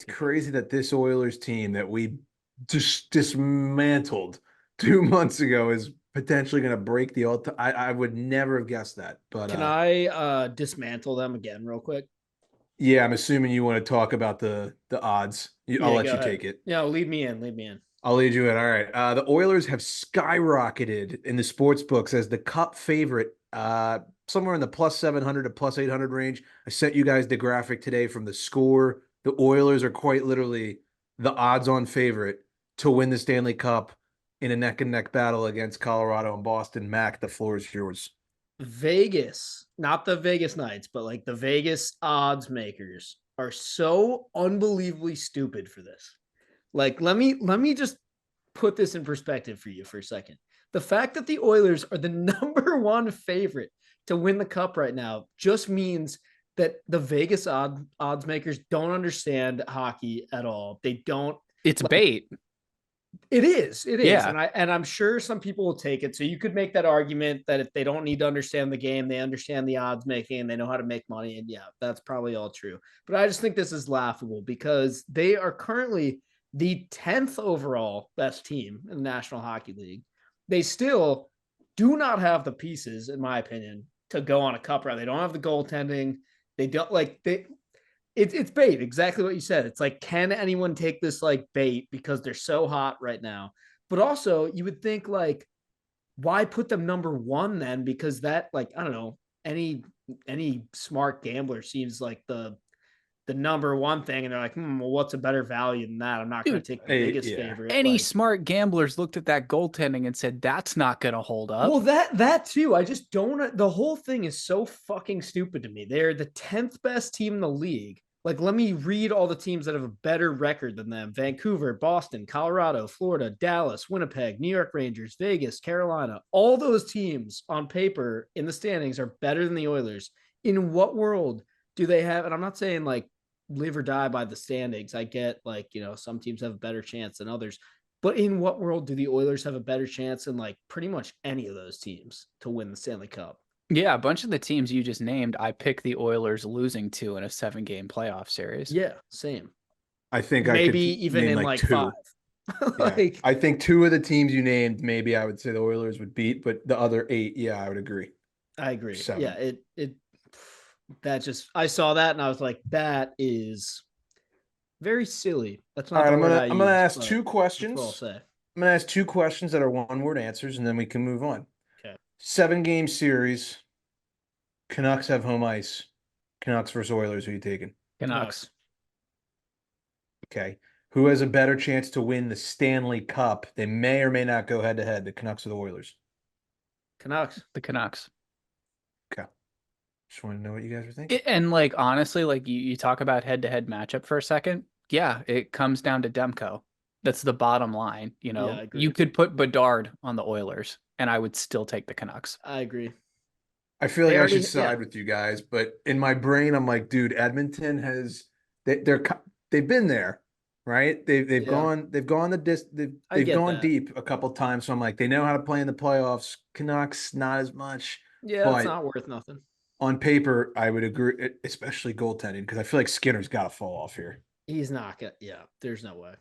crazy that this Oilers team that we just dismantled 2 months ago is potentially going to break the all. I would never have guessed that. But Can I dismantle them again real quick? yeah, I'm assuming you want to talk about the odds. I'll Yeah, let go you ahead. take it. Yeah, lead me in. Lead me in. I'll lead you in. All right. The Oilers have skyrocketed in the sports books as the Cup favorite, somewhere in the plus 700 to plus 800 range. I sent you guys the graphic today from the score. The Oilers are quite literally the odds-on favorite to win the Stanley Cup in a neck-and-neck battle against Colorado and Boston. Mac, the floor is yours. Vegas, not the Vegas Knights, but like the Vegas odds makers are so unbelievably stupid for this. Like, let me just put this in perspective for you for a second. The fact that the Oilers are the number one favorite to win the cup right now just means that the Vegas odds makers don't understand hockey at all. They don't. It's Like, bait. it is. It is. Yeah. And I'm sure some people will take it. So you could make that argument that if they don't need to understand the game, they understand the odds making and they know how to make money. And yeah, that's probably all true. But I just think this is laughable because they are currently the 10th overall best team in the National Hockey League. They still do not have the pieces, in my opinion, to go on a cup run. They don't have the goaltending. They don't like they it's bait, exactly what you said. It's like, can anyone take this like bait because they're so hot right now? But also, you would think like, why put them number one then? Because that, like, I don't know, any smart gambler seems like the number one thing, and they're like, well, what's a better value than that? I'm not going to take the biggest favorite. Any like, smart gamblers looked at that goaltending and said, that's not going to hold up. Well, that too. I just don't. The whole thing is so fucking stupid to me. They're the 10th best team in the league. Like, let me read all the teams that have a better record than them: Vancouver, Boston, Colorado, Florida, Dallas, Winnipeg, New York Rangers, Vegas, Carolina. All those teams on paper in the standings are better than the Oilers. In what world do they have? And I'm not saying like live or die by the standings. I get, like, some teams have a better chance than others. But in what world do the Oilers have a better chance than like pretty much any of those teams to win the Stanley Cup? Yeah, a bunch of the teams you just named, I picked the Oilers losing to in a 7-game playoff series. Yeah, same. I think I Maybe could even name in like like two. 5. Yeah. I think two of the teams you named, maybe I would say the Oilers would beat, but the other 8, yeah, I would agree. I agree. 7. Yeah, that just, I saw that and I was like, that is very silly. That's not All right, the I'm word gonna I I'm gonna use, ask but two that's what I'll questions. say. I'm gonna ask two questions that are one-word answers, and then we can move on. Okay. 7-game series. Canucks have home ice. Canucks versus Oilers. Who are you taking? Canucks. Okay. Who has a better chance to win the Stanley Cup? They may or may not go head to head. The Canucks or the Oilers? Canucks. The Canucks. Okay. Just want to know what you guys are thinking. And like, honestly, like you talk about head-to-head matchup for a second. Yeah, it comes down to Demko. That's the bottom line. Yeah, I agree. You could put Bedard on the Oilers and I would still take the Canucks. I agree. I feel like They I should already- side yeah. with you guys, but in my brain, I'm like, dude, Edmonton has they've been there, right? They've Yeah. gone they've get gone that. deep a couple times. So I'm like, they know how to play in the playoffs. Canucks not as much, Yeah, it's but not worth nothing. on paper, I would agree, especially goaltending, because I feel like Skinner's got to fall off here. He's not gonna. Yeah, there's no way.